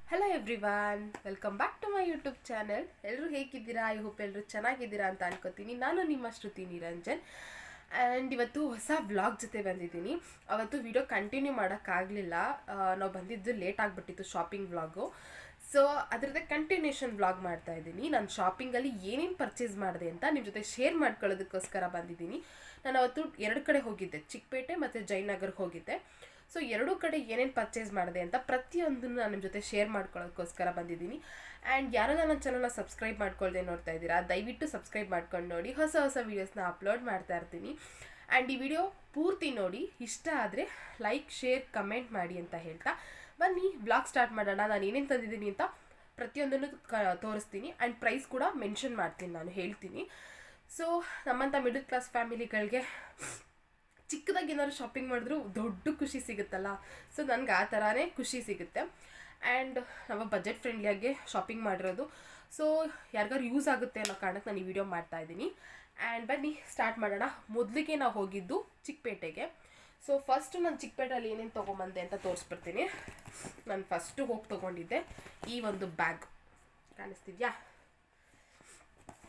Hello everyone, welcome back to my YouTube channel. ಎಲ್ಲರೂ ಹೇಗಿದ್ದೀರಾ? I hope ಎಲ್ಲರೂ ಚೆನ್ನಾಗಿದ್ದೀರಾ ಅಂತ ಅನ್ಕೋತೀನಿ. ನಾನು ನಿಮ್ಮ ಶ್ರುತಿ ನಿರಂಜನ್ ಆ್ಯಂಡ್ ಇವತ್ತು ಹೊಸ ವ್ಲಾಗ್ ಜೊತೆ ಬಂದಿದ್ದೀನಿ. ಅವತ್ತು ವಿಡಿಯೋ ಕಂಟಿನ್ಯೂ ಮಾಡೋಕ್ಕಾಗಲಿಲ್ಲ, ನಾವು ಬಂದಿದ್ದು ಲೇಟ್ ಆಗಿಬಿಟ್ಟಿತ್ತು ಶಾಪಿಂಗ್ ವ್ಲಾಗು. ಸೊ ಅದರದ್ದೇ ಕಂಟಿನ್ಯೂಷನ್ ವ್ಲಾಗ್ ಮಾಡ್ತಾ ಇದ್ದೀನಿ. ನಾನು ಶಾಪಿಂಗಲ್ಲಿ ಏನೇನು ಪರ್ಚೇಸ್ ಮಾಡಿದೆ ಅಂತ ನಿಮ್ಮ ಜೊತೆ ಶೇರ್ ಮಾಡ್ಕೊಳ್ಳೋದಕ್ಕೋಸ್ಕರ ಬಂದಿದ್ದೀನಿ. ನಾನು ಅವತ್ತು 2 ಕಡೆ ಹೋಗಿದ್ದೆ, ಚಿಕ್ಕಪೇಟೆ ಮತ್ತು ಜಯನಗರ್ಗೆ ಹೋಗಿದ್ದೆ. ಸೊ 2 ಕಡೆ ಏನೇನು ಪರ್ಚೇಸ್ ಮಾಡಿದೆ ಅಂತ ಪ್ರತಿಯೊಂದನ್ನು ನಾನು ನಿಮ್ಮ ಜೊತೆ ಶೇರ್ ಮಾಡ್ಕೊಳ್ಳೋದಕ್ಕೋಸ್ಕರ ಬಂದಿದ್ದೀನಿ. ಆ್ಯಂಡ್ ಯಾರೆಲ್ಲ ನನ್ನ ಚಾನಲ್ನ ಸಬ್ಸ್ಕ್ರೈಬ್ ಮಾಡ್ಕೊಳ್ದೆ ನೋಡ್ತಾ ಇದ್ದೀರಾ, ದಯವಿಟ್ಟು ಸಬ್ಸ್ಕ್ರೈಬ್ ಮಾಡ್ಕೊಂಡು ನೋಡಿ. ಹೊಸ ಹೊಸ ವೀಡಿಯೋಸ್ನ ಅಪ್ಲೋಡ್ ಮಾಡ್ತಾ ಇರ್ತೀನಿ. ಆ್ಯಂಡ್ ಈ ವಿಡಿಯೋ ಪೂರ್ತಿ ನೋಡಿ, ಇಷ್ಟ ಆದರೆ ಲೈಕ್, ಶೇರ್, ಕಮೆಂಟ್ ಮಾಡಿ ಅಂತ ಹೇಳ್ತಾ ಬನ್ನಿ ವ್ಲಾಗ್ ಸ್ಟಾರ್ಟ್ ಮಾಡೋಣ. ನಾನು ಏನೇನು ತಂದಿದ್ದೀನಿ ಅಂತ ಪ್ರತಿಯೊಂದನ್ನು ತೋರಿಸ್ತೀನಿ. ಆ್ಯಂಡ್ ಪ್ರೈಸ್ ಕೂಡ ಮೆನ್ಷನ್ ಮಾಡ್ತೀನಿ, ನಾನು ಹೇಳ್ತೀನಿ. ಸೊ ನಮ್ಮಂಥ ಮಿಡಲ್ ಕ್ಲಾಸ್ ಫ್ಯಾಮಿಲಿಗಳಿಗೆ ಚಿಕ್ಕದಾಗಿ ಏನಾದ್ರು ಶಾಪಿಂಗ್ ಮಾಡಿದ್ರು ದೊಡ್ಡ ಖುಷಿ ಸಿಗುತ್ತಲ್ಲ. ಸೊ ನನಗೆ ಆ ಥರನೇ ಖುಷಿ ಸಿಗುತ್ತೆ. ಆ್ಯಂಡ್ ನಾವು ಬಜೆಟ್ ಫ್ರೆಂಡ್ಲಿಯಾಗಿ ಶಾಪಿಂಗ್ ಮಾಡಿರೋದು. ಸೊ ಯಾರಿಗಾರು ಯೂಸ್ ಆಗುತ್ತೆ ಅನ್ನೋ ಕಾರಣಕ್ಕೆ ನಾನು ಈ ವಿಡಿಯೋ ಮಾಡ್ತಾಯಿದ್ದೀನಿ. ಆ್ಯಂಡ್ ಬನ್ನಿ ಸ್ಟಾರ್ಟ್ ಮಾಡೋಣ. ಮೊದಲಿಗೆ ನಾವು ಹೋಗಿದ್ದು ಚಿಕ್ಕಪೇಟೆಗೆ. ಸೊ ಫಸ್ಟು ನಾನು ಚಿಕ್ಕಪೇಟೆಯಲ್ಲಿ ಏನೇನು ತೊಗೊಂಬಂದೆ ಅಂತ ತೋರಿಸ್ಬಿಡ್ತೀನಿ. ನಾನು ಫಸ್ಟು ಹೋಗಿ ತೊಗೊಂಡಿದ್ದೆ ಈ ಒಂದು ಬ್ಯಾಗ್, ಕಾಣಿಸ್ತಿದ್ಯಾ?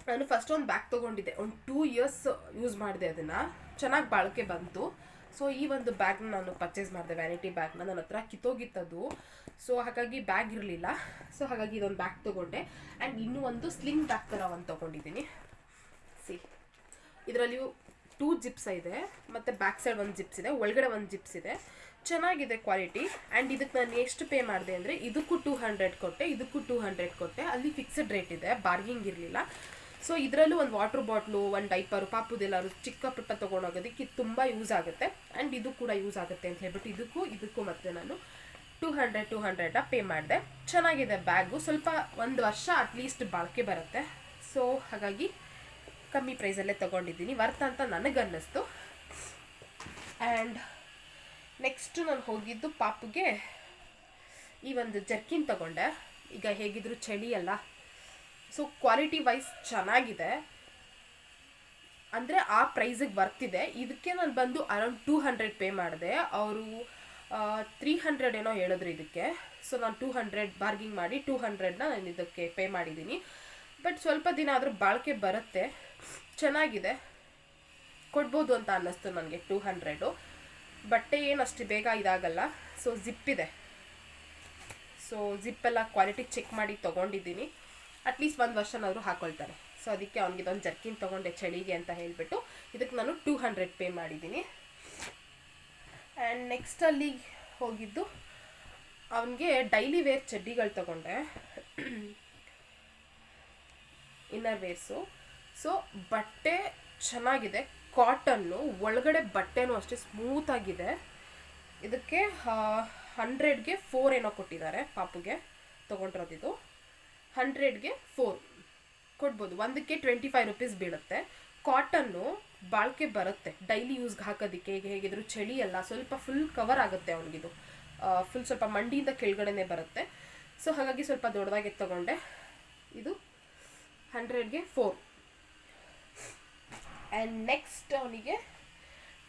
ನಾನು ಫಸ್ಟ್ ಒಂದು ಬ್ಯಾಗ್ ತೊಗೊಂಡಿದ್ದೆ, ಒಂದು 2 ಇಯರ್ಸ್ ಯೂಸ್ ಮಾಡಿದೆ, ಅದನ್ನು ಚೆನ್ನಾಗಿ ಬಾಳಿಕೆ ಬಂತು. ಸೊ ಈ ಒಂದು ಬ್ಯಾಗ್ನ ನಾನು ಪರ್ಚೇಸ್ ಮಾಡಿದೆ, ವ್ಯಾನಿಟಿ ಬ್ಯಾಗ್ನ. ನನ್ನ ಹತ್ರ ಕಿತ್ತೋಗಿತ್ತದು, ಸೊ ಹಾಗಾಗಿ ಬ್ಯಾಗ್ ಇರಲಿಲ್ಲ. ಸೊ ಹಾಗಾಗಿ ಇದೊಂದು ಬ್ಯಾಗ್ ತೊಗೊಂಡೆ. ಆ್ಯಂಡ್ ಇನ್ನೂ ಒಂದು ಸ್ಲಿಂಗ್ ಬ್ಯಾಗ್ ಥರ ಒಂದು ತೊಗೊಂಡಿದ್ದೀನಿ. ಇದರಲ್ಲಿ 2 ಜಿಪ್ಸ್ ಇದೆ, ಮತ್ತು ಬ್ಯಾಕ್ ಸೈಡ್ ಒಂದು ಜಿಪ್ಸ್ ಇದೆ, ಒಳಗಡೆ ಒಂದು ಜಿಪ್ಸ್ ಇದೆ. ಚೆನ್ನಾಗಿದೆ ಕ್ವಾಲಿಟಿ. ಆ್ಯಂಡ್ ಇದಕ್ಕೆ ನಾನು ಎಷ್ಟು ಪೇ ಮಾಡಿದೆ ಅಂದರೆ, ಇದಕ್ಕೂ 200 ಕೊಟ್ಟೆ, ಇದಕ್ಕೂ 200 ಕೊಟ್ಟೆ. ಅಲ್ಲಿ ಫಿಕ್ಸೆಡ್ ರೇಟ್ ಇದೆ, ಬಾರ್ಗಿಂಗ್ ಇರಲಿಲ್ಲ. ಸೊ ಇದರಲ್ಲೂ ಒಂದು ವಾಟರ್ ಬಾಟ್ಲು, ಒಂದು ಡೈಪರು, ಪಾಪುದೆಲ್ಲರೂ ಚಿಕ್ಕ ಪುಟ್ಟ ತೊಗೊಂಡೋಗೋದಕ್ಕೆ ಇದು ತುಂಬ ಯೂಸ್ ಆಗುತ್ತೆ. ಆ್ಯಂಡ್ ಇದು ಕೂಡ ಯೂಸ್ ಆಗುತ್ತೆ ಅಂತ ಹೇಳ್ಬಿಟ್ಟು ಇದಕ್ಕೂ ಮತ್ತೆ ನಾನು 200 ಪೇ ಮಾಡಿದೆ. ಚೆನ್ನಾಗಿದೆ ಬ್ಯಾಗು, ಸ್ವಲ್ಪ 1 ವರ್ಷ ಅಟ್ಲೀಸ್ಟ್ ಬಾಳಿಕೆ ಬರುತ್ತೆ. ಸೊ ಹಾಗಾಗಿ ಕಮ್ಮಿ ಪ್ರೈಸಲ್ಲೇ ತೊಗೊಂಡಿದ್ದೀನಿ, ವರ್ತ್ ಅಂತ ನನಗನ್ನಿಸ್ತು. ಆ್ಯಂಡ್ ನೆಕ್ಸ್ಟು ನಾನು ಹೋಗಿದ್ದು ಪಾಪುಗೆ ಈ ಒಂದು ಜರ್ಕಿನ್ ತೊಗೊಂಡೆ. ಈಗ ಹೇಗಿದ್ರು ಚಳಿ ಅಲ್ಲ, ಸೊ ಕ್ವಾಲಿಟಿ ವೈಸ್ ಚೆನ್ನಾಗಿದೆ, ಅಂದರೆ ಆ ಪ್ರೈಸಿಗೆ ಬರ್ತಿದೆ. ಇದಕ್ಕೆ ನಾನು ಬಂದು ಅರೌಂಡ್ 200 ಪೇ ಮಾಡಿದೆ. ಅವರು 300 ಏನೋ ಹೇಳಿದ್ರು ಇದಕ್ಕೆ. ಸೊ ನಾನು 200 ಬಾರ್ಗಿಂಗ್ ಮಾಡಿ 200ನ ನಾನು ಇದಕ್ಕೆ ಪೇ ಮಾಡಿದ್ದೀನಿ. ಬಟ್ ಸ್ವಲ್ಪ ದಿನ ಆದರೂ ಬಾಳಿಕೆ ಬರುತ್ತೆ, ಚೆನ್ನಾಗಿದೆ, ಕೊಡ್ಬೋದು ಅಂತ ಅನ್ನಿಸ್ತು ನನಗೆ 200. ಬಟ್ಟೆ ಏನು ಅಷ್ಟು ಬೇಗ ಇದಾಗಲ್ಲ. ಸೊ ಜಿಪ್ ಇದೆ, ಸೊ ಜಿಪ್ಪೆಲ್ಲ ಕ್ವಾಲಿಟಿ ಚೆಕ್ ಮಾಡಿ ತೊಗೊಂಡಿದ್ದೀನಿ. ಅಟ್ಲೀಸ್ಟ್ 1 ವರ್ಷನಾದರೂ ಹಾಕ್ಕೊಳ್ತಾರೆ. ಸೊ ಅದಕ್ಕೆ ಅವ್ನಿಗೆ ಇದೊಂದು ಜರ್ಕಿನ್ ತೊಗೊಂಡೆ ಚಳಿಗೆ ಅಂತ ಹೇಳಿಬಿಟ್ಟು ಇದಕ್ಕೆ ನಾನು 200 ಪೇ ಮಾಡಿದ್ದೀನಿ. ಆ್ಯಂಡ್ ನೆಕ್ಸ್ಟ್ ಅಲ್ಲಿ ಹೋಗಿದ್ದು ಅವನಿಗೆ ಡೈಲಿ ವೇರ್ ಚಡ್ಡಿಗಳು ತೊಗೊಂಡೆ, ಇನ್ನರ್ ವೇರ್ಸು. ಸೊ ಬಟ್ಟೆ ಚೆನ್ನಾಗಿದೆ, ಕಾಟನ್ನು, ಒಳಗಡೆ ಬಟ್ಟೆನೂ ಅಷ್ಟೇ ಸ್ಮೂತಾಗಿದೆ. ಇದಕ್ಕೆ 100ಗೆ 4 ಏನೋ ಕೊಟ್ಟಿದ್ದಾರೆ. ಪಾಪುಗೆ ತೊಗೊಂಡಿರೋದಿದು 100ಗೆ 4 ಕೊಡ್ಬೋದು. ಒಂದಕ್ಕೆ 25 ರೂಪೀಸ್ ಬೀಳುತ್ತೆ. ಕಾಟನ್ನು ಬಾಳಿಕೆ ಬರುತ್ತೆ, ಡೈಲಿ ಯೂಸ್ಗೆ ಹಾಕೋದಕ್ಕೆ. ಈಗ ಹೇಗಿದ್ರು ಚಳಿ ಅಲ್ಲ, ಸ್ವಲ್ಪ ಫುಲ್ ಕವರ್ ಆಗುತ್ತೆ ಅವನಿಗಿದು, ಫುಲ್ ಸ್ವಲ್ಪ ಮಂಡಿಯಿಂದ ಕೆಳಗಡೆನೇ ಬರುತ್ತೆ. ಸೊ ಹಾಗಾಗಿ ಸ್ವಲ್ಪ ದೊಡ್ಡದಾಗಿ ತೊಗೊಂಡೆ. ಇದು 100ಗೆ 4. ಆ್ಯಂಡ್ ನೆಕ್ಸ್ಟ್ ಅವನಿಗೆ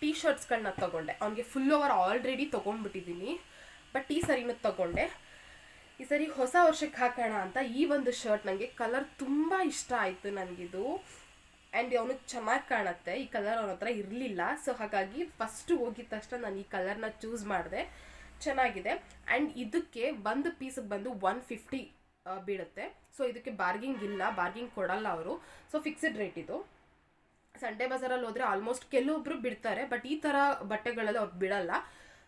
ಟೀ ಶರ್ಟ್ಸ್ಗಳನ್ನ ತೊಗೊಂಡೆ. ಅವನಿಗೆ ಫುಲ್ ಓವರ್ ಆಲ್ರೆಡಿ ತೊಗೊಂಡ್ಬಿಟ್ಟಿದ್ದೀನಿ, ಬಟ್ ಈ ಸರಿನೂ ತೊಗೊಂಡೆ. ಈ ಸರಿ ಹೊಸ ವರ್ಷಕ್ಕೆ ಹಾಕೋಣ ಅಂತ ಈ ಒಂದು ಶರ್ಟ್, ನನಗೆ ಕಲರ್ ತುಂಬ ಇಷ್ಟ ಆಯಿತು ನನಗಿದು. ಆ್ಯಂಡ್ ಅವನಿಗೆ ಚೆನ್ನಾಗಿ ಕಾಣುತ್ತೆ. ಈ ಕಲರ್ ಅವನ ಹತ್ರ ಇರಲಿಲ್ಲ. ಸೊ ಹಾಗಾಗಿ ಫಸ್ಟು ಹೋಗಿದ ತಕ್ಷಣ ನಾನು ಈ ಕಲರ್ನ ಚೂಸ್ ಮಾಡಿದೆ, ಚೆನ್ನಾಗಿದೆ. ಆ್ಯಂಡ್ ಇದಕ್ಕೆ ಒಂದು ಪೀಸಿಗೆ ಬಂದು 150 ಬೀಳುತ್ತೆ. ಸೊ ಇದಕ್ಕೆ ಬಾರ್ಗಿಂಗ್ ಇಲ್ಲ, ಬಾರ್ಗಿಂಗ್ ಕೊಡಲ್ಲ ಅವರು. ಸೊ ಫಿಕ್ಸೆಡ್ ರೇಟ್ ಇದು. ಸಂಡೇ ಬಜಾರಲ್ಲಿ ಹೋದರೆ ಆಲ್ಮೋಸ್ಟ್ ಕೆಲವೊಬ್ಬರು ಬಿಡ್ತಾರೆ, ಬಟ್ ಈ ಥರ ಬಟ್ಟೆಗಳಲ್ಲಿ ಅವ್ರು ಬಿಡಲ್ಲ.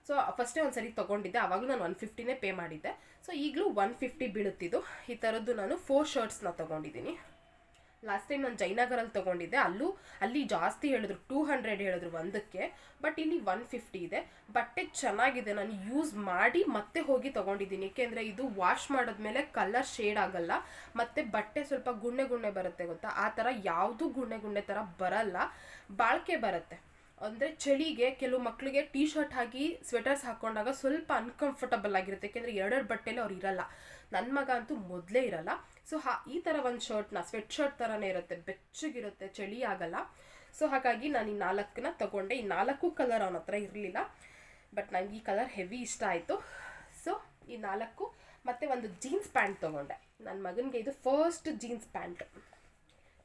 ಸೊ ಫಸ್ಟೇ ಒಂದು ಸರಿ ತೊಗೊಂಡಿದ್ದೆ, ಆವಾಗಲೂ ನಾನು 150ನೇ ಪೇ ಮಾಡಿದ್ದೆ. ಸೊ ಈಗಲೂ 150 ಬೀಳುತ್ತಿದ್ದು. ಈ ಥರದ್ದು ನಾನು 4 ಶರ್ಟ್ಸ್ನ ತೊಗೊಂಡಿದ್ದೀನಿ. ಲಾಸ್ಟ್ ಟೈಮ್ ನಾನು ಜಯನಗರಲ್ಲಿ ತೊಗೊಂಡಿದ್ದೆ, ಅಲ್ಲಿ ಜಾಸ್ತಿ ಹೇಳಿದ್ರು, 200 ಹೇಳಿದ್ರು ಒಂದಕ್ಕೆ, ಬಟ್ ಇಲ್ಲಿ 150 ಇದೆ. ಬಟ್ಟೆ ಚೆನ್ನಾಗಿದೆ, ನಾನು ಯೂಸ್ ಮಾಡಿ ಮತ್ತೆ ಹೋಗಿ ತೊಗೊಂಡಿದ್ದೀನಿ. ಏಕೆಂದರೆ ಇದು ವಾಶ್ ಮಾಡಿದ್ಮೇಲೆ ಕಲರ್ ಶೇಡ್ ಆಗಲ್ಲ, ಮತ್ತು ಬಟ್ಟೆ ಸ್ವಲ್ಪ ಗುಣ್ಣೆ ಬರುತ್ತೆ ಗೊತ್ತಾ, ಆ ಥರ ಯಾವುದು ಗುಣ್ಣೆ ಥರ ಬರಲ್ಲ, ಬಾಳಿಕೆ ಬರುತ್ತೆ. ಅಂದರೆ ಚಳಿಗೆ ಕೆಲವು ಮಕ್ಕಳಿಗೆ ಟೀ ಶರ್ಟ್ ಹಾಕಿ ಸ್ವೆಟರ್ಸ್ ಹಾಕ್ಕೊಂಡಾಗ ಸ್ವಲ್ಪ ಅನ್ಕಂಫರ್ಟಬಲ್ ಆಗಿರುತ್ತೆ, ಏಕೆಂದರೆ 2 ಬಟ್ಟೆಲಿ ಅವ್ರು ಇರಲ್ಲ. ನನ್ನ ಮಗ ಅಂತೂ ಮೊದಲೇ ಇರಲ್ಲ. ಸೊ ಈ ಥರ ಒಂದು ಶರ್ಟ್ನ ಸ್ವೆಟ್ ಶರ್ಟ್ ಥರನೇ ಇರುತ್ತೆ, ಬೆಚ್ಚಗಿರುತ್ತೆ, ಚಳಿ ಆಗಲ್ಲ. ಸೊ ಹಾಗಾಗಿ ನಾನು ಈ 4ನ ತೊಗೊಂಡೆ. ಈ 4 ಕಲರ್ ಅವನ ಹತ್ರ ಇರಲಿಲ್ಲ, ಬಟ್ ನನಗೆ ಈ ಕಲರ್ ಹೆವಿ ಇಷ್ಟ ಆಯಿತು. ಸೊ ಈ 4 ಮತ್ತು ಒಂದು ಜೀನ್ಸ್ ಪ್ಯಾಂಟ್ ತೊಗೊಂಡೆ ನನ್ನ ಮಗನಿಗೆ. ಇದು ಫಸ್ಟ್ ಜೀನ್ಸ್ ಪ್ಯಾಂಟ್,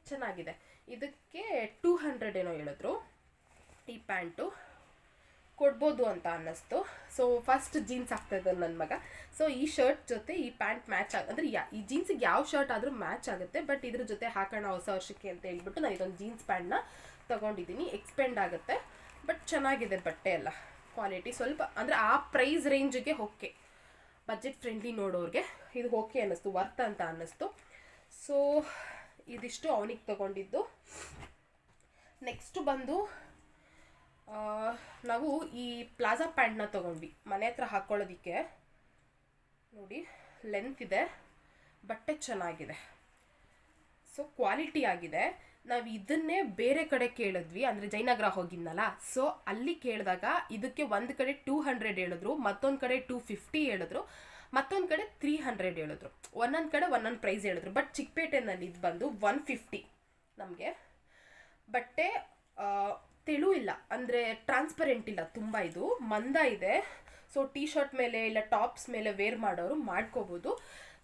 ಚೆನ್ನಾಗಿದೆ. ಇದಕ್ಕೆ 200 ಏನೋ ಹೇಳಿದ್ರು. ಈ ಪ್ಯಾಂಟು ಕೊಡ್ಬೋದು ಅಂತ ಅನ್ನಿಸ್ತು. ಸೊ ಫಸ್ಟ್ ಜೀನ್ಸ್ ಆಗ್ತಾಯಿದ್ದ ನನ್ನ ಮಗ. ಸೊ ಈ ಶರ್ಟ್ ಜೊತೆ ಈ ಪ್ಯಾಂಟ್ ಮ್ಯಾಚ್ ಅಂದರೆ ಈ ಜೀನ್ಸಿಗೆ ಯಾವ ಶರ್ಟ್ ಆದರೂ ಮ್ಯಾಚ್ ಆಗುತ್ತೆ. ಬಟ್ ಇದ್ರ ಜೊತೆ ಹಾಕೋಣ ಹೊಸ ವರ್ಷಕ್ಕೆ ಅಂತ ಹೇಳ್ಬಿಟ್ಟು ನಾನು ಇದೊಂದು ಜೀನ್ಸ್ ಪ್ಯಾಂಟ್ನ ತೊಗೊಂಡಿದ್ದೀನಿ. ಎಕ್ಸ್ಪೆಂಡ್ ಆಗುತ್ತೆ, ಬಟ್ ಚೆನ್ನಾಗಿದೆ ಬಟ್ಟೆ ಎಲ್ಲ. ಕ್ವಾಲಿಟಿ ಸ್ವಲ್ಪ ಅಂದರೆ ಆ ಪ್ರೈಸ್ ರೇಂಜಿಗೆ ಓಕೆ, ಬಜೆಟ್ ಫ್ರೆಂಡ್ಲಿ ನೋಡೋರಿಗೆ ಇದು ಓಕೆ ಅನ್ನಿಸ್ತು, ವರ್ತ್ ಅಂತ ಅನ್ನಿಸ್ತು. ಸೊ ಇದಿಷ್ಟು ಅವನಿಗೆ ತೊಗೊಂಡಿದ್ದು. ನೆಕ್ಸ್ಟು ಬಂದು ನಾವು ಈ ಪ್ಲಾಜಾ ಪ್ಯಾಂಟ್ನ ತೊಗೊಂಡ್ವಿ ಮನೆ ಹತ್ರ ಹಾಕ್ಕೊಳ್ಳೋದಕ್ಕೆ. ನೋಡಿ ಲೆಂತ್ ಇದೆ, ಬಟ್ಟೆ ಚೆನ್ನಾಗಿದೆ, ಸೊ ಕ್ವಾಲಿಟಿ ಆಗಿದೆ. ನಾವು ಇದನ್ನೇ ಬೇರೆ ಕಡೆ ಕೇಳಿದ್ವಿ, ಅಂದರೆ ಜಯನಗರ ಹೋಗಿದ್ನಲ್ಲ, ಸೊ ಅಲ್ಲಿ ಕೇಳಿದಾಗ ಇದಕ್ಕೆ ಒಂದು ಕಡೆ 200 ಹೇಳಿದ್ರು, ಮತ್ತೊಂದು ಕಡೆ 250 ಹೇಳಿದ್ರು, ಮತ್ತೊಂದು ಕಡೆ 300 ಹೇಳಿದ್ರು. ಒಂದೊಂದು ಕಡೆ ಒಂದೊಂದು ಪ್ರೈಸ್ ಹೇಳಿದ್ರು. ಬಟ್ ಚಿಕ್ಕಪೇಟೆನಲ್ಲಿ ಇದು ಬಂದು 150 ನಮಗೆ. ಬಟ್ಟೆ ತೆಳು ಇಲ್ಲ, ಅಂದರೆ ಟ್ರಾನ್ಸ್ಪರೆಂಟ್ ಇಲ್ಲ, ತುಂಬ ಇದು ಮಂದ ಇದೆ. ಸೊ ಟೀ ಶರ್ಟ್ ಮೇಲೆ ಇಲ್ಲ ಟಾಪ್ಸ್ ಮೇಲೆ ವೇರ್ ಮಾಡೋರು ಮಾಡ್ಕೋಬೋದು.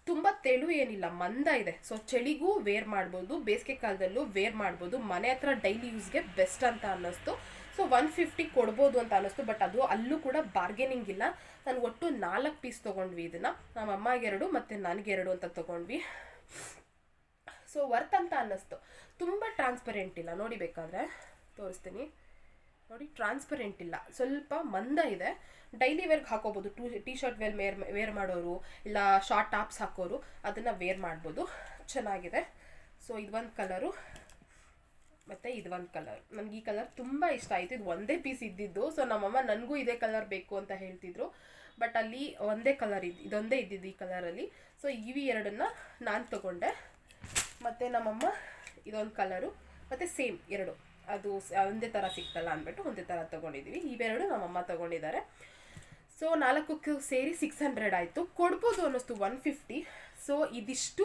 ತುಂಬ ತೆಳು ಏನಿಲ್ಲ, ಮಂದ ಇದೆ. ಸೊ ಚಳಿಗೂ ವೇರ್ ಮಾಡ್ಬೋದು, ಬೇಸಿಗೆ ಕಾಲದಲ್ಲೂ ವೇರ್ ಮಾಡ್ಬೋದು. ಮನೆ ಹತ್ರ ಡೈಲಿ ಯೂಸ್ಗೆ ಬೆಸ್ಟ್ ಅಂತ ಅನ್ನಿಸ್ತು. ಸೊ 150 ಕೊಡ್ಬೋದು ಅಂತ ಅನ್ನಿಸ್ತು. ಬಟ್ ಅದು ಅಲ್ಲೂ ಕೂಡ ಬಾರ್ಗೇನಿಂಗ್ ಇಲ್ಲ. ನಾನು ಒಟ್ಟು 4 ಪೀಸ್ ತೊಗೊಂಡ್ವಿ. ಇದನ್ನು ನಮ್ಮ ಅಮ್ಮಗೆ 2 ಮತ್ತು ನನಗೆ 2 ಅಂತ ತೊಗೊಂಡ್ವಿ. ಸೊ ವರ್ತ್ ಅಂತ ಅನ್ನಿಸ್ತು. ತುಂಬ ಟ್ರಾನ್ಸ್ಪರೆಂಟ್ ಇಲ್ಲ, ನೋಡಿ ಬೇಕಾದರೆ ತೋರಿಸ್ತೀನಿ. ನೋಡಿ ಟ್ರಾನ್ಸ್ಪರೆಂಟ್ ಇಲ್ಲ, ಸ್ವಲ್ಪ ಮಂದ ಇದೆ. ಡೈಲಿ ವೇರ್ಗೆ ಹಾಕೋಬೋದು. ಟೀ ಶರ್ಟ್ ವೇರ್ ಮಾಡೋರು ಇಲ್ಲ ಶಾರ್ಟ್ ಟಾಪ್ಸ್ ಹಾಕೋರು ಅದನ್ನು ವೇರ್ ಮಾಡ್ಬೋದು. ಚೆನ್ನಾಗಿದೆ. ಸೊ ಇದೊಂದು ಕಲರು ಮತ್ತು ಇದೊಂದು ಕಲರ್. ನನಗೆ ಈ ಕಲರ್ ತುಂಬ ಇಷ್ಟ ಆಯಿತು. ಇದು ಒಂದೇ ಪೀಸ್ ಇದ್ದಿದ್ದು. ಸೊ ನಮ್ಮಮ್ಮ ನನಗೂ ಇದೇ ಕಲರ್ ಬೇಕು ಅಂತ ಹೇಳ್ತಿದ್ರು. ಬಟ್ ಅಲ್ಲಿ ಒಂದೇ ಕಲರ್ ಇದೊಂದೇ ಇದ್ದಿದ್ದು ಈ ಕಲರಲ್ಲಿ. ಸೊ ಇವಿ ಎರಡನ್ನು ನಾನು ತೊಗೊಂಡೆ. ಮತ್ತು ನಮ್ಮಮ್ಮ ಇದೊಂದು ಕಲರು ಮತ್ತು ಸೇಮ್ 2 ಅದು ಒಂದೇ ಥರ ಸಿಕ್ತಲ್ಲ ಅಂದ್ಬಿಟ್ಟು ಒಂದೇ ಥರ ತೊಗೊಂಡಿದ್ದೀವಿ. ಇವೆರಡು ನಮ್ಮಮ್ಮ ತೊಗೊಂಡಿದ್ದಾರೆ. ಸೊ 4ಕ್ಕೂ ಸೇರಿ 600 ಆಯಿತು. ಕೊಡ್ಬೋದು ಅನ್ನಿಸ್ತು 150. ಸೊ ಇದಿಷ್ಟು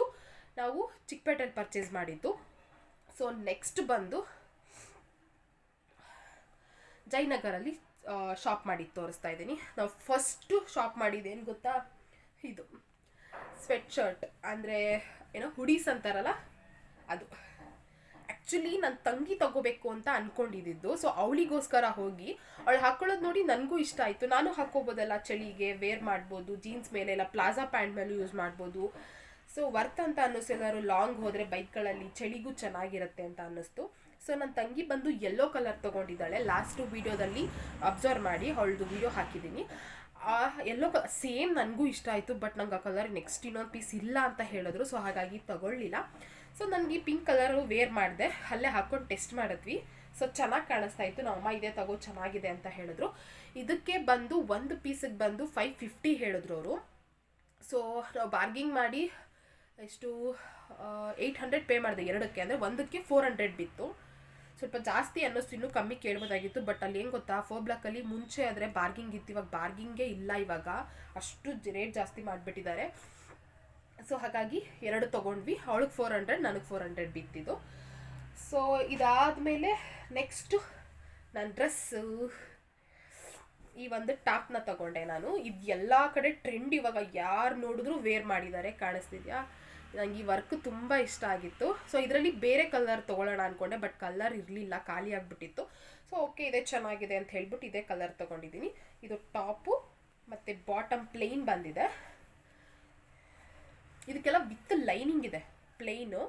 ನಾವು ಚಿಕ್ಕಪೇಟೆಯಲ್ಲಿ ಪರ್ಚೇಸ್ ಮಾಡಿದ್ದು. ಸೊ ನೆಕ್ಸ್ಟ್ ಬಂದು ಜಯನಗರಲ್ಲಿ ಶಾಪ್ ಮಾಡಿ ತೋರಿಸ್ತಾ ಇದ್ದೀನಿ. ನಾವು ಫಸ್ಟು ಶಾಪ್ ಮಾಡಿದ್ದೇನು ಗೊತ್ತಾ, ಇದು ಸ್ವೆಟ್ ಶರ್ಟ್, ಅಂದರೆ ಏನೋ ಹುಡೀಸ್ ಅಂತಾರಲ್ಲ ಅದು. ಆ್ಯಕ್ಚುಲಿ ನನ್ನ ತಂಗಿ ತಗೋಬೇಕು ಅಂತ ಅಂದ್ಕೊಂಡಿದ್ದು. ಸೊ ಅವಳಿಗೋಸ್ಕರ ಹೋಗಿ ಅವಳು ಹಾಕ್ಕೊಳ್ಳೋದು ನೋಡಿ ನನಗೂ ಇಷ್ಟ ಆಯಿತು. ನಾನು ಹಾಕ್ಕೋಬೋದಲ್ಲ, ಚಳಿಗೆ ವೇರ್ ಮಾಡ್ಬೋದು, ಜೀನ್ಸ್ ಮೇಲೆ ಇಲ್ಲ ಪ್ಲಾಜಾ ಪ್ಯಾಂಟ್ ಮೇಲೂ ಯೂಸ್ ಮಾಡ್ಬೋದು. ಸೊ ವರ್ತ್ ಅಂತ ಅನ್ನಿಸ್ತು. ಎಲ್ಲರೂ ಲಾಂಗ್ ಹೋದರೆ ಬೈಕ್ಗಳಲ್ಲಿ ಚಳಿಗೂ ಚೆನ್ನಾಗಿರುತ್ತೆ ಅಂತ ಅನ್ನಿಸ್ತು. ಸೊ ನನ್ನ ತಂಗಿ ಬಂದು ಯೆಲ್ಲೋ ಕಲರ್ ತೊಗೊಂಡಿದ್ದಾಳೆ. ಲಾಸ್ಟು ವೀಡಿಯೋದಲ್ಲಿ ಅಬ್ಸರ್ವ್ ಮಾಡಿ ಅವಳದು ವೀಡಿಯೋ ಹಾಕಿದ್ದೀನಿ. ಯೆಲ್ಲೋ ಕಲರ್ ಸೇಮ್ ನನಗೂ ಇಷ್ಟ ಆಯಿತು. ಬಟ್ ನಂಗೆ ಆ ಕಲರ್ ನೆಕ್ಸ್ಟ್ ಇನ್ನೊಂದು ಪೀಸ್ ಇಲ್ಲ ಅಂತ ಹೇಳಿದ್ರು. ಸೊ ಹಾಗಾಗಿ ತಗೊಳ್ಳಿಲ್ಲ. ಸೊ ನನಗೆ ಪಿಂಕ್ ಕಲರು ವೇರ್ ಮಾಡಿದೆ, ಅಲ್ಲೇ ಹಾಕ್ಕೊಂಡು ಟೆಸ್ಟ್ ಮಾಡಿದ್ವಿ. ಸೊ ಚೆನ್ನಾಗಿ ಕಾಣಿಸ್ತಾ ಇತ್ತು. ನಮ್ಮಮ್ಮ ಇದೇ ತಗೋ ಚೆನ್ನಾಗಿದೆ ಅಂತ ಹೇಳಿದ್ರು. ಇದಕ್ಕೆ ಬಂದು ಒಂದು ಪೀಸಿಗೆ ಬಂದು 550 ಹೇಳಿದ್ರು ಅವರು. ಸೊ ನಾವು ಬಾರ್ಗಿಂಗ್ ಮಾಡಿ ಎಷ್ಟು 800 ಪೇ ಮಾಡಿದೆ ಎರಡಕ್ಕೆ, ಅಂದರೆ ಒಂದಕ್ಕೆ 400 ಬಿತ್ತು. ಸ್ವಲ್ಪ ಜಾಸ್ತಿ ಅನ್ನಿಸ್ತು, ಇನ್ನೂ ಕಮ್ಮಿ ಕೇಳ್ಬೋದಾಗಿತ್ತು. ಬಟ್ ಅಲ್ಲಿ ಏನು ಗೊತ್ತಾ, 4 ಬ್ಲಾಕಲ್ಲಿ ಮುಂಚೆ ಆದರೆ ಬಾರ್ಗಿಂಗ್ ಇತ್ತು, ಇವಾಗ ಬಾರ್ಗಿಂಗೇ ಇಲ್ಲ. ಇವಾಗ ಅಷ್ಟು ರೇಟ್ ಜಾಸ್ತಿ ಮಾಡಿಬಿಟ್ಟಿದ್ದಾರೆ. ಸೊ ಹಾಗಾಗಿ 2 ತೊಗೊಂಡ್ವಿ. ಅವಳಿಗೆ 400, ನನಗೆ 400 ಬಿತ್ತಿದ್ದು. ಸೊ ಇದಾದಮೇಲೆ ನೆಕ್ಸ್ಟು ನನ್ನ ಡ್ರೆಸ್ಸು, ಈ ಒಂದು ಟಾಪ್ನ ತೊಗೊಂಡೆ ನಾನು. ಇದು ಎಲ್ಲ ಕಡೆ ಟ್ರೆಂಡ್, ಇವಾಗ ಯಾರು ನೋಡಿದ್ರೂ ವೇರ್ ಮಾಡಿದ್ದಾರೆ, ಕಾಣಿಸ್ತಿದ್ಯಾ. ನನಗೆ ಈ ವರ್ಕ್ ತುಂಬ ಇಷ್ಟ ಆಗಿತ್ತು. ಸೊ ಇದರಲ್ಲಿ ಬೇರೆ ಕಲರ್ ತೊಗೊಳ್ಳೋಣ ಅಂದ್ಕೊಂಡೆ, ಬಟ್ ಕಲರ್ ಇರಲಿಲ್ಲ, ಖಾಲಿ ಆಗಿಬಿಟ್ಟಿತ್ತು. ಸೊ ಓಕೆ ಇದೇ ಚೆನ್ನಾಗಿದೆ ಅಂತ ಹೇಳ್ಬಿಟ್ಟು ಇದೇ ಕಲರ್ ತೊಗೊಂಡಿದ್ದೀನಿ. ಇದು ಟಾಪು ಮತ್ತು ಬಾಟಮ್ ಪ್ಲೇನ್ ಬಂದಿದೆ. ಇದಕ್ಕೆಲ್ಲ ವಿತ್ ಲೈನಿಂಗ್ ಇದೆ, ಪ್ಲೇನು.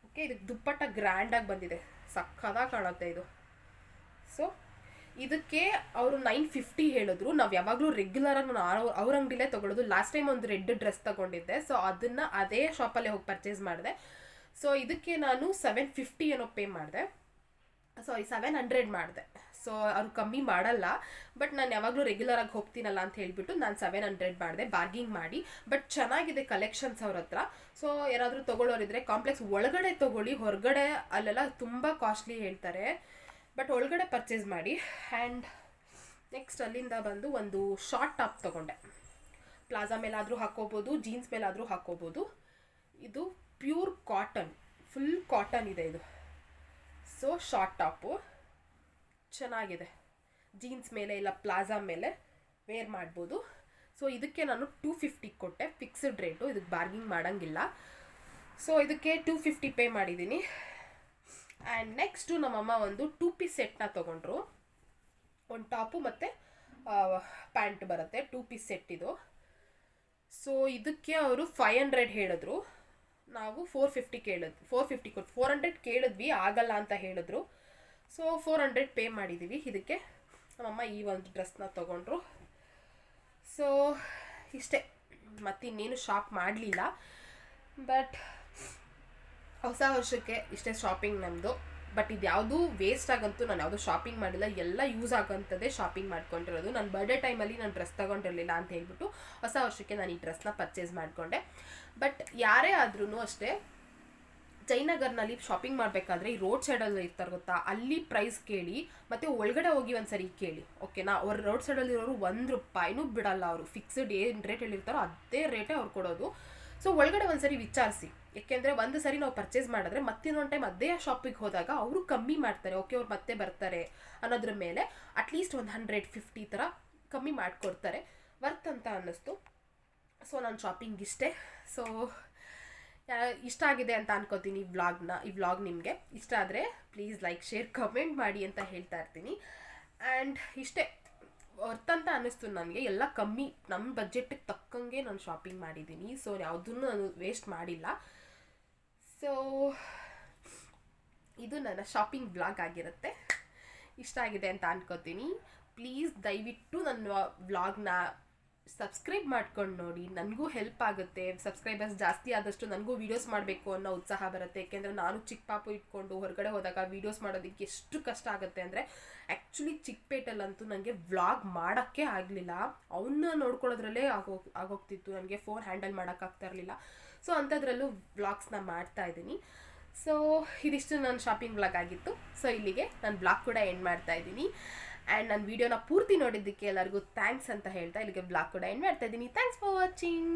ಓಕೆ, ಇದಕ್ಕೆ ದುಪ್ಪಟ್ಟ ಗ್ರ್ಯಾಂಡಾಗಿ ಬಂದಿದೆ, ಸಕ್ಕದಾಗಿ ಕಾಣುತ್ತೆ ಇದು. ಸೊ ಇದಕ್ಕೆ ಅವರು 950 ಹೇಳಿದ್ರು. ನಾವು ಯಾವಾಗಲೂ ರೆಗ್ಯುಲರಾಗಿ ನಾನು ಅವ್ರ ಅಂಗಡಿಲೇ ತೊಗೊಳ್ಳೋದು. ಲಾಸ್ಟ್ ಟೈಮ್ ಒಂದು ರೆಡ್ ಡ್ರೆಸ್ ತೊಗೊಂಡಿದ್ದೆ. ಸೊ ಅದನ್ನು ಅದೇ ಶಾಪಲ್ಲೇ ಹೋಗಿ ಪರ್ಚೇಸ್ ಮಾಡಿದೆ. ಸೊ ಇದಕ್ಕೆ ನಾನು 750 ಏನೋ ಪೇ ಮಾಡಿದೆ, ಸಾರಿ 700 ಮಾಡಿದೆ. ಸೊ ಅವ್ರು ಕಮ್ಮಿ ಮಾಡಲ್ಲ. ಬಟ್ ನಾನು ಯಾವಾಗಲೂ ರೆಗ್ಯುಲರಾಗಿ ಹೋಗ್ತೀನಲ್ಲ ಅಂತ ಹೇಳಿಬಿಟ್ಟು ನಾನು 700 ಮಾಡಿದೆ ಬಾರ್ಗಿಂಗ್ ಮಾಡಿ. ಬಟ್ ಚೆನ್ನಾಗಿದೆ ಕಲೆಕ್ಷನ್ಸ್ ಅವ್ರ ಹತ್ರ. ಸೊ ಯಾರಾದರೂ ತೊಗೊಳ್ಳೋರಿದ್ರೆ ಕಾಂಪ್ಲೆಕ್ಸ್ ಒಳಗಡೆ ತೊಗೊಳ್ಳಿ, ಹೊರಗಡೆ ಅಲ್ಲೆಲ್ಲ ತುಂಬ ಕಾಸ್ಟ್ಲಿ ಹೇಳ್ತಾರೆ. ಬಟ್ ಒಳಗಡೆ ಪರ್ಚೇಸ್ ಮಾಡಿ. ಆ್ಯಂಡ್ ನೆಕ್ಸ್ಟ್ ಅಲ್ಲಿಂದ ಬಂದು ಒಂದು ಶಾರ್ಟ್ ಟಾಪ್ ತೊಗೊಂಡೆ. ಪ್ಲಾಜಾ ಮೇಲಾದರೂ ಹಾಕ್ಕೋಬೋದು, ಜೀನ್ಸ್ ಮೇಲಾದರೂ ಹಾಕ್ಕೋಬೋದು. ಇದು ಪ್ಯೂರ್ ಕಾಟನ್, ಫುಲ್ ಕಾಟನ್ ಇದೆ ಇದು. ಸೊ ಶಾರ್ಟ್ ಟಾಪು ಚೆನ್ನಾಗಿದೆ, ಜೀನ್ಸ್ ಮೇಲೆ ಇಲ್ಲ ಪ್ಲಾಜಾ ಮೇಲೆ ವೇರ್ ಮಾಡ್ಬೋದು. ಸೊ ಇದಕ್ಕೆ ನಾನು 250 ಕೊಟ್ಟೆ, ಫಿಕ್ಸ್ಡ್ ರೇಟು, ಇದಕ್ಕೆ ಬಾರ್ಗಿಂಗ್ ಮಾಡೋಂಗಿಲ್ಲ. ಸೊ ಇದಕ್ಕೆ 250 ಪೇ ಮಾಡಿದ್ದೀನಿ. ಆ್ಯಂಡ್ ನೆಕ್ಸ್ಟು ನಮ್ಮಮ್ಮ ಒಂದು 2 ಪೀಸ್ ಸೆಟ್ನ ತೊಗೊಂಡ್ರು. ಒಂದು ಟಾಪು ಮತ್ತು ಪ್ಯಾಂಟ್ ಬರುತ್ತೆ, 2 ಪೀಸ್ ಸೆಟ್ ಇದು. ಸೊ ಇದಕ್ಕೆ ಅವರು 500 ಹೇಳಿದ್ರು, ನಾವು 450 ಕೇಳಿದ್ವಿ. 450 ಕೊಟ್ಟು 400 ಕೇಳಿದ್ವಿ, ಆಗಲ್ಲ ಅಂತ ಹೇಳಿದ್ರು. ಸೊ 400 ಪೇ ಮಾಡಿದ್ದೀವಿ. ಇದಕ್ಕೆ ನಮ್ಮಮ್ಮ ಈ ಒಂದು ಡ್ರೆಸ್ನ ತೊಗೊಂಡ್ರು. ಸೊ ಇಷ್ಟೇ, ಮತ್ತಿನ್ನೇನು ಶಾಪ್ ಮಾಡಲಿಲ್ಲ. ಬಟ್ ಹೊಸ ವರ್ಷಕ್ಕೆ ಇಷ್ಟೇ ಶಾಪಿಂಗ್ ನಮ್ಮದು. ಬಟ್ ಇದು ಯಾವುದೂ ವೇಸ್ಟ್ ಆಗಂತೂ ನಾನು ಯಾವುದೂ ಶಾಪಿಂಗ್ ಮಾಡಿಲ್ಲ, ಎಲ್ಲ ಯೂಸ್ ಆಗೋಂಥದ್ದೇ ಶಾಪಿಂಗ್ ಮಾಡ್ಕೊಂಡಿರೋದು. ನಾನು ಬರ್ಡೇ ಟೈಮಲ್ಲಿ ನಾನು ಡ್ರೆಸ್ ತೊಗೊಂಡಿರಲಿಲ್ಲ ಅಂತ ಹೇಳ್ಬಿಟ್ಟು ಹೊಸ ವರ್ಷಕ್ಕೆ ನಾನು ಈ ಡ್ರೆಸ್ನ ಪರ್ಚೇಸ್ ಮಾಡಿಕೊಂಡೆ. ಬಟ್ ಯಾರೇ ಆದ್ರೂ ಅಷ್ಟೇ, ಜಯನಗರ್ನಲ್ಲಿ ಶಾಪಿಂಗ್ ಮಾಡಬೇಕಾದ್ರೆ ಈ ರೋಡ್ ಸೈಡಲ್ಲಿ ಇರ್ತಾರೆ ಗೊತ್ತಾ, ಅಲ್ಲಿ ಪ್ರೈಸ್ ಕೇಳಿ ಮತ್ತು ಒಳಗಡೆ ಹೋಗಿ ಒಂದು ಸರಿ ಕೇಳಿ, ಓಕೆನಾ. ಅವ್ರು ರೋಡ್ ಸೈಡಲ್ಲಿರೋರು ₹1 ಬಿಡಲ್ಲ, ಅವರು ಫಿಕ್ಸ್ಡ್ ಏನು ರೇಟ್ ಹೇಳಿರ್ತಾರೋ ಅದೇ ರೇಟೇ ಅವ್ರು ಕೊಡೋದು. ಸೊ ಒಳಗಡೆ ಒಂದು ಸರಿ ವಿಚಾರಿಸಿ, ಯಾಕೆಂದರೆ ಒಂದು ಸರಿ ನಾವು ಪರ್ಚೇಸ್ ಮಾಡಿದ್ರೆ ಮತ್ತಿನ್ನೊಂದು ಟೈಮ್ ಅದೇ ಶಾಪಿಗೆ ಹೋದಾಗ ಅವರು ಕಮ್ಮಿ ಮಾಡ್ತಾರೆ, ಓಕೆ ಅವ್ರು ಮತ್ತೆ ಬರ್ತಾರೆ ಅನ್ನೋದ್ರ ಮೇಲೆ ಅಟ್ಲೀಸ್ಟ್ ಒಂದು 150 ಥರ ಕಮ್ಮಿ ಮಾಡಿಕೊಡ್ತಾರೆ, ವರ್ತ್ ಅಂತ ಅನ್ನಿಸ್ತು. ಸೊ ನಾನು ಶಾಪಿಂಗ್ ಇಷ್ಟೇ. ಸೊ ಇಷ್ಟ ಆಗಿದೆ ಅಂತ ಅನ್ಕೋತೀನಿ ಈ ವ್ಲಾಗ್ ನಿಮಗೆ ಇಷ್ಟ ಆದರೆ ಪ್ಲೀಸ್ ಲೈಕ್, ಶೇರ್, ಕಮೆಂಟ್ ಮಾಡಿ ಅಂತ ಹೇಳ್ತಾ ಇರ್ತೀನಿ. ಆ್ಯಂಡ್ ಇಷ್ಟೇ ವರ್ತ್ ಅಂತ ಅನ್ನಿಸ್ತು ನನಗೆ, ಎಲ್ಲ ಕಮ್ಮಿ ನಮ್ಮ ಬಜೆಟ್ಟಿಗೆ ತಕ್ಕಂಗೆ ನಾನು ಶಾಪಿಂಗ್ ಮಾಡಿದ್ದೀನಿ. ಸೊ ಯಾವುದನ್ನು ನಾನು ವೇಸ್ಟ್ ಮಾಡಿಲ್ಲ. ಸೊ ಇದು ನನ್ನ ಶಾಪಿಂಗ್ ವ್ಲಾಗ್ ಆಗಿರುತ್ತೆ. ಇಷ್ಟ ಆಗಿದೆ ಅಂತ ಅನ್ಕೋತೀನಿ. ಪ್ಲೀಸ್ ದಯವಿಟ್ಟು ನನ್ನ ವ್ಲಾಗ್ನ ಸಬ್ಸ್ಕ್ರೈಬ್ ಮಾಡ್ಕೊಂಡು ನೋಡಿ, ನನಗೂ ಹೆಲ್ಪ್ ಆಗುತ್ತೆ. ಸಬ್ಸ್ಕ್ರೈಬರ್ಸ್ ಜಾಸ್ತಿ ಆದಷ್ಟು ನನಗೂ ವೀಡಿಯೋಸ್ ಮಾಡಬೇಕು ಅನ್ನೋ ಉತ್ಸಾಹ ಬರುತ್ತೆ. ಏಕೆಂದರೆ ನಾನು ಚಿಕ್ಕ ಪಾಪು ಇಟ್ಕೊಂಡು ಹೊರಗಡೆ ಹೋದಾಗ ವೀಡಿಯೋಸ್ ಮಾಡೋದಕ್ಕೆ ಎಷ್ಟು ಕಷ್ಟ ಆಗುತ್ತೆ ಅಂದರೆ, ಆ್ಯಕ್ಚುಲಿ ಚಿಕ್ಕಪೇಟಲ್ಲಂತೂ ನನಗೆ ವ್ಲಾಗ್ ಮಾಡೋಕ್ಕೆ ಆಗಲಿಲ್ಲ, ಅವನ್ನ ನೋಡ್ಕೊಳ್ಳೋದ್ರಲ್ಲೇ ಆಗೋಗ್ತಿತ್ತು, ನನಗೆ ಫೋನ್ ಹ್ಯಾಂಡಲ್ ಮಾಡೋಕ್ಕಾಗ್ತಾ ಇರಲಿಲ್ಲ. ಸೊ ಅಂಥದ್ರಲ್ಲೂ ವ್ಲಾಗ್ಸ್ನ ಮಾಡ್ತಾಯಿದ್ದೀನಿ. ಸೊ ಇದಿಷ್ಟು ನನ್ನ ಶಾಪಿಂಗ್ ವ್ಲಾಗ್ ಆಗಿತ್ತು. ಸೊ ಇಲ್ಲಿಗೆ ನಾನು ವ್ಲಾಗ್ ಕೂಡ ಎಂಡ್ ಮಾಡ್ತಾಯಿದ್ದೀನಿ. ಆ್ಯಂಡ್ ನನ್ನ ವೀಡಿಯೋನ ಪೂರ್ತಿ ನೋಡಿದ್ದಕ್ಕೆ ಎಲ್ಲರಿಗೂ ಥ್ಯಾಂಕ್ಸ್ ಅಂತ ಹೇಳ್ತಾ ಇಲ್ಲಿಗೆ ವ್ಲಾಗ್ ಕೂಡ ಎಂಡ್ ಮಾಡ್ತಾಯಿದ್ದೀನಿ. Thanks for watching.